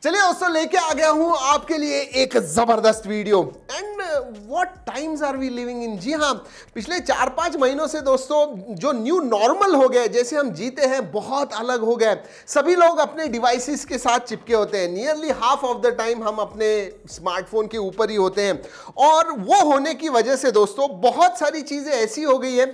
चलिए दोस्तों, लेके आ गया हूं आपके लिए एक जबरदस्त video. And what times are we living in. जी हाँ, पिछले 4-5 महीनों से दोस्तों जो न्यू नॉर्मल हो गया, जैसे हम जीते हैं, बहुत अलग हो गया। सभी लोग अपने डिवाइसेस के साथ चिपके होते हैं। Nearly half of the time हम अपने स्मार्टफोन के ऊपर ही होते हैं। और वो होने की वजह से दोस्तों बहुत सारी चीजें ऐसी हो गई है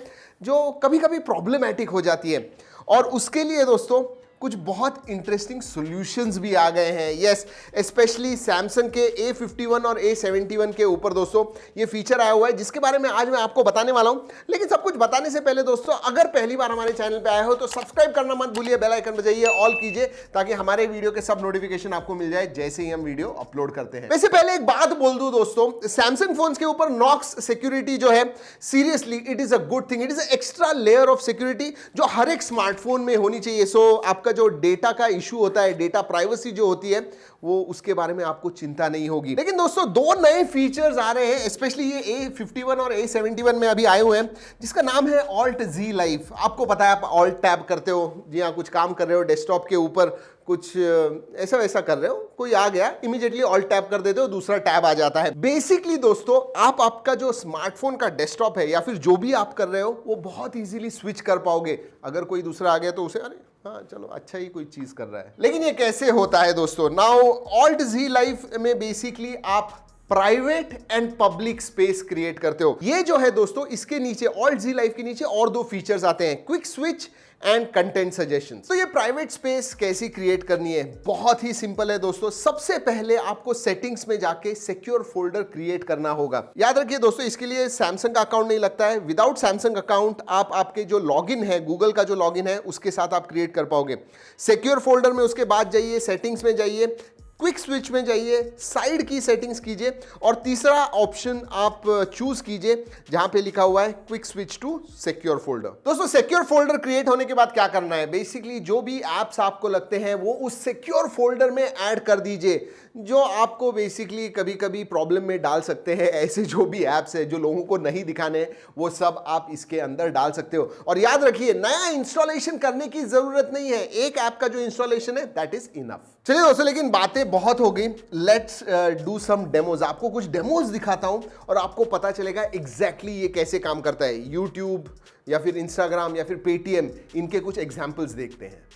जो कभी कभी प्रॉब्लमैटिक हो जाती है। और उसके लिए दोस्तों कुछ बहुत इंटरेस्टिंग सॉल्यूशंस भी आ गए हैं। यस, स्पेशली सैमसंग के A51 और A71 के ऊपर दोस्तों ये फीचर आया हुआ है, जिसके बारे में आज मैं आपको बताने वाला हूं। लेकिन सब कुछ बताने से पहले दोस्तों, अगर पहली बार हमारे चैनल पे आए हो तो सब्सक्राइब करना मत भूलिए, बेल आइकन बजाइए, ऑल कीजिए, ताकि हमारे वीडियो के सब नोटिफिकेशन आपको मिल जाए जैसे ही हम वीडियो अपलोड करते हैं। वैसे पहले एक बात बोल दूं दोस्तों, सैमसंग फोन्स के ऊपर नॉक्स सिक्योरिटी जो है, seriously it is a good thing. It is extra layer of security जो हर एक स्मार्टफोन में होनी चाहिए। सो आपका जो डेटा का इशू होता है, डेटा प्राइवेसी जो होती है, वो उसके बारे में आपको चिंता नहीं होगी। लेकिन दोस्तों दो नए फीचर्स आ रहे हैं, स्पेशली ये A51 और A71 में अभी आए हुए हैं, जिसका नाम है Alt Z Life। आपको पता है, आप Alt टैब करते हो जी हाँ, कुछ काम कर रहे हो डेस्कटॉप के ऊपर, कुछ ऐसा वैसा कर रहे हो, कोई आ गया, इमीडिएटली ऑल्ट टैब कर देते हो, दूसरा टैब आ जाता है। बेसिकली दोस्तों आप आपका जो स्मार्टफोन का डेस्कटॉप है या फिर जो भी आप कर रहे हो, वो बहुत इजीली स्विच कर पाओगे। अगर कोई दूसरा आ गया तो उसे अरे हाँ चलो अच्छा ही कोई चीज कर रहा है। लेकिन ये कैसे होता है दोस्तों? नाउ Alt Z Life में बेसिकली आप private and public space create करते हो। ये जो है दोस्तों, इसके नीचे Alt Z Life के नीचे और दो फीचर्स आते हैं, quick switch and content suggestions. तो ये प्राइवेट स्पेस कैसी क्रिएट करनी है? बहुत ही सिंपल है दोस्तों। सबसे पहले आपको सेटिंग्स में जाके सिक्योर फोल्डर क्रिएट करना होगा। याद रखिए दोस्तों, इसके लिए सैमसंग का अकाउंट नहीं लगता है। विदाउट सैमसंग अकाउंट आप आपके जो लॉगिन है, गूगल का जो लॉगिन है, उसके साथ आप क्रिएट कर पाओगे। सिक्योर फोल्डर में उसके बाद जाइए, सेटिंग्स में जाइए, क्विक स्विच में जाइए, साइड की सेटिंग्स कीजिए, और तीसरा ऑप्शन आप चूज कीजिए जहां पे लिखा हुआ है quick switch to secure folder. दोस्तों सिक्योर फोल्डर क्रिएट होने के बाद क्या करना है? बेसिकली जो भी एप्स आपको लगते हैं वो उस सिक्योर फोल्डर में ऐड कर दीजिए, जो आपको बेसिकली कभी कभी प्रॉब्लम में डाल सकते हैं। ऐसे जो भी एप्स है जो लोगों को नहीं दिखाने हैं, वो सब आप इसके अंदर डाल सकते हो। और याद रखिए, नया इंस्टॉलेशन करने की जरूरत नहीं है। एक ऐप का जो इंस्टॉलेशन है दैट इज इनफ। चलिए दोस्तों, लेकिन बातें बहुत हो गई, लेट्स डू सम डेमोज। आपको कुछ डेमोज दिखाता हूं और आपको पता चलेगा एग्जैक्टली ये कैसे काम करता है। यूट्यूब या फिर इंस्टाग्राम या फिर पेटीएम, इनके कुछ एग्जाम्पल्स देखते हैं।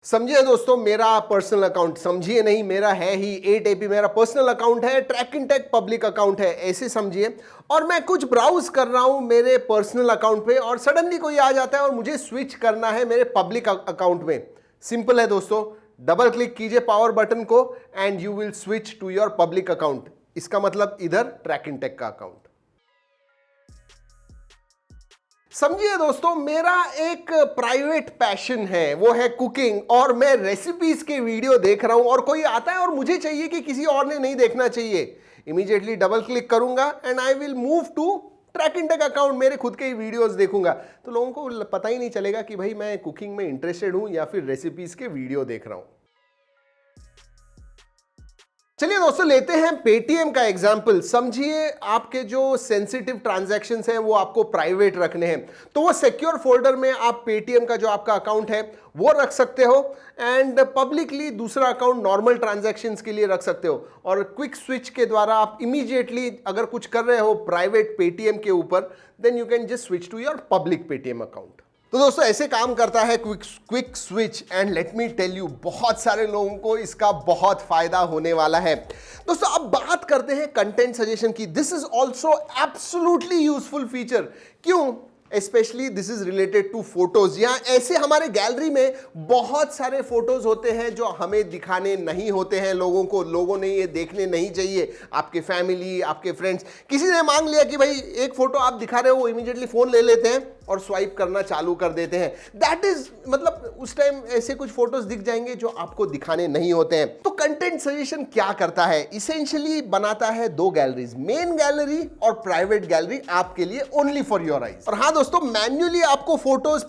समझिए दोस्तों, मेरा पर्सनल अकाउंट, समझिए नहीं, मेरा है ही 8AP, मेरा पर्सनल अकाउंट है। Track in tech public account है, ऐसे समझिए। और मैं कुछ ब्राउज कर रहा हूं मेरे पर्सनल अकाउंट पे, और सडनली कोई आ जाता है और मुझे स्विच करना है मेरे पब्लिक अकाउंट में। सिंपल है दोस्तों, डबल क्लिक कीजिए पावर बटन को and you will switch to your public account. इसका मतलब इधर ट्रैक इन टेक का अकाउंट। समझिए दोस्तों, मेरा एक प्राइवेट पैशन है, वो है कुकिंग, और मैं रेसिपीज के वीडियो देख रहा हूं, और कोई आता है और मुझे चाहिए कि किसी और ने नहीं देखना चाहिए। इमीडिएटली डबल क्लिक करूंगा and I will move to track in tech account. मेरे खुद के ही वीडियोस देखूंगा, तो लोगों को पता ही नहीं चलेगा कि भाई मैं कुकिंग में इंटरेस्टेड हूं या फिर रेसिपीज के वीडियो देख रहा हूं। चलिए दोस्तों, लेते हैं पेटीएम का एग्जाम्पल। समझिए आपके जो सेंसिटिव ट्रांजैक्शंस हैं वो आपको प्राइवेट रखने हैं, तो वो सिक्योर फोल्डर में आप पेटीएम का जो आपका अकाउंट है वो रख सकते हो, एंड पब्लिकली दूसरा अकाउंट नॉर्मल ट्रांजैक्शंस के लिए रख सकते हो। और क्विक स्विच के द्वारा आप इमीडिएटली अगर कुछ कर रहे हो प्राइवेट पेटीएम के ऊपर, then you can just switch to your public Paytm account. तो दोस्तों ऐसे काम करता है quick switch, and let me tell you, बहुत सारे लोगों को इसका बहुत फायदा होने वाला है। दोस्तों अब बात करते हैं कंटेंट सजेशन की। This is also absolutely useful feature. क्यों? Specially this is related to photos. यहाँ ऐसे हमारे गैलरी में बहुत सारे फोटोज होते हैं जो हमें दिखाने नहीं होते हैं लोगों को, लोगों ने ये देखने नहीं चाहिए। आपके फैमिली, आपके फ्रेंड्स, किसी ने मांग लिया कि भाई एक फोटो आप दिखा रहे हो, वो इमीडिएटली फोन ले लेते हैं और स्वाइप करना चालू कर देते हैं। दैट इज मतलब उस टाइम ऐसे कुछ फोटोज दिख जाएंगे जो आपको दिखाने नहीं होते हैं। तो कंटेंट सजेशन क्या करता है? इसेंशियली बनाता है दो गैलरीज, मेन गैलरी और प्राइवेट गैलरी, आपके लिए ओनली फॉर योर आइज। और हाँ दोस्तों, मैन्युअली आपको फोटोज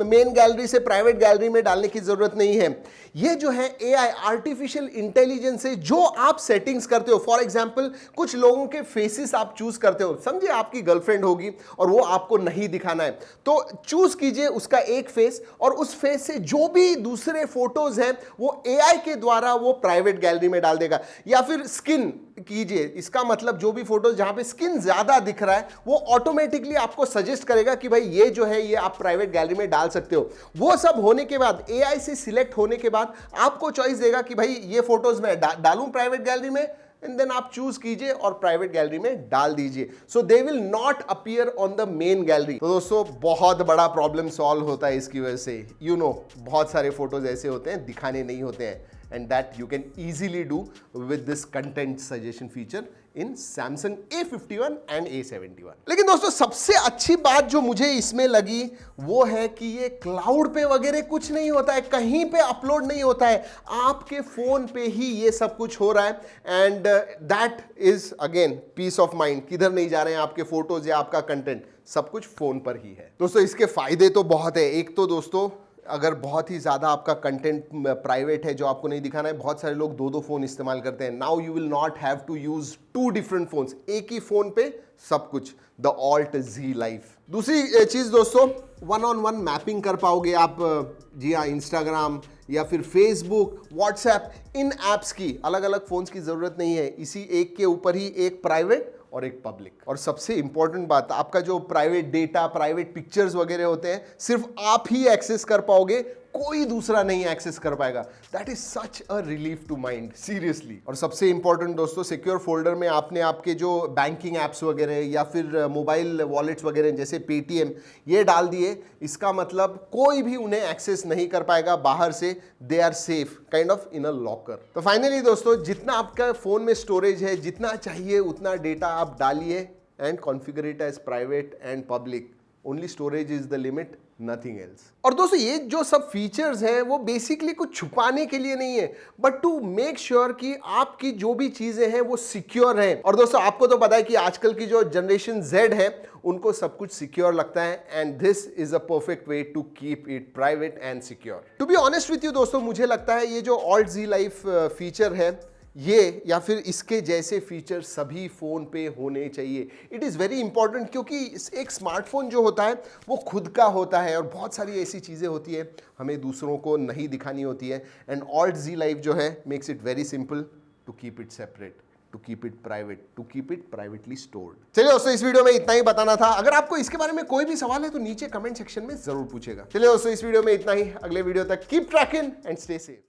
मेन गैलरी से प्राइवेट गैलरी में डालने की जरूरत नहीं है। ये जो है AI, आर्टिफिशियल इंटेलिजेंस से जो आप सेटिंग्स करते हो, फॉर एग्जांपल कुछ लोगों के फेसेस आप चूज करते हो। समझिए आपकी गर्लफ्रेंड होगी और वो आपको नहीं दिखाना है, तो चूज कीजिए उसका एक फेस, और उस फेस से जो भी दूसरे फोटोज हैं वो एआई के द्वारा वो प्राइवेट गैलरी में डाल देगा। या फिर स्किन कीजिए, इसका मतलब जो भी फोटोज जहां पे स्किन ज्यादा दिख रहा है वो ऑटोमेटिकली आपको सजेस्ट करेगा कि भाई ये जो है ये आप प्राइवेट गैलरी में डाल सकते हो। वो सब होने के बाद, एआई से सिलेक्ट होने के बाद आपको चॉइस देगा कि भाई ये फोटोज मैं डालूं प्राइवेट गैलरी में, एंड देन आप चूज कीजिए और प्राइवेट गैलरी में डाल दीजिए। So they will not appear on the main gallery. तो दोस्तों बहुत बड़ा प्रॉब्लम सॉल्व होता है इसकी वजह से। बहुत सारे फोटोज ऐसे होते हैं दिखाने नहीं होते हैं, and that you can easily do with this content suggestion feature in Samsung A51 and A71। लेकिन दोस्तों सबसे अच्छी बात जो मुझे इसमें लगी वो है कि ये क्लाउड पे वगैरह कुछ नहीं होता है, कहीं पे अपलोड नहीं होता है, आपके फोन पे ही ये सब कुछ हो रहा है। And that is again peace of mind. किधर नहीं जा रहे हैं आपके फोटोज या आपका कंटेंट, सब कुछ फोन पर ही है। दोस्तों इसके फायदे तो बहुत है। एक तो दोस्तों अगर बहुत ही ज़्यादा आपका कंटेंट प्राइवेट है जो आपको नहीं दिखाना है, बहुत सारे लोग दो दो फोन इस्तेमाल करते हैं। Now you will not have to use two different phones, एक ही फोन पे सब कुछ, द ऑल्ट जी लाइफ। दूसरी चीज़ दोस्तों, 1-on-1 मैपिंग कर पाओगे आप। जी हाँ, इंस्टाग्राम या फिर फेसबुक, व्हाट्सएप, इन ऐप्स की अलग अलग फोन्स की ज़रूरत नहीं है। इसी एक के ऊपर ही एक प्राइवेट और एक पब्लिक। और सबसे इंपॉर्टेंट बात, आपका जो प्राइवेट डेटा, प्राइवेट पिक्चर्स वगैरह होते हैं सिर्फ आप ही एक्सेस कर पाओगे, कोई दूसरा नहीं एक्सेस कर पाएगा। That is such a relief to mind, seriously. और सबसे इंपॉर्टेंट दोस्तों, सिक्योर फोल्डर में आपने आपके जो बैंकिंग एप्स वगैरह या फिर मोबाइल वॉलेट्स वगैरह जैसे पेटीएम ये डाल दिए, इसका मतलब कोई भी उन्हें एक्सेस नहीं कर पाएगा बाहर से। They are safe kind of in a locker. तो फाइनली दोस्तों, जितना आपका फोन में स्टोरेज है, जितना चाहिए उतना डेटा आप डालिए and configure it as private and public. Only storage is the limit, nothing else. और दोस्तों ये जो सब फीचर्स हैं वो बेसिकली कुछ छुपाने के लिए नहीं है, बट टू मेक श्योर कि आपकी जो भी चीजें हैं वो सिक्योर हैं। और दोस्तों आपको तो पता है कि आजकल की जो जनरेशन Z है उनको सब कुछ सिक्योर लगता है, and this is a perfect way to keep it private and secure. To be honest with you दोस्तों, मुझे लगता है ये जो ऑल्ट जी लाइफ फीचर है ये या फिर इसके जैसे फीचर सभी फ़ोन पे होने चाहिए। इट इज़ वेरी इंपॉर्टेंट, क्योंकि एक स्मार्टफोन जो होता है वो खुद का होता है और बहुत सारी ऐसी चीज़ें होती है हमें दूसरों को नहीं दिखानी होती है। एंड ऑल्ट जी लाइफ जो है makes it very simple to keep it separate, to keep it private, to keep it privately stored. चलिए दोस्तों, इस वीडियो में इतना ही बताना था। अगर आपको इसके बारे में कोई भी सवाल है तो नीचे कमेंट सेक्शन में जरूर पूछेगा। चलिए दोस्तों, इस वीडियो में इतना ही। अगले वीडियो तक keep trekking and stay safe.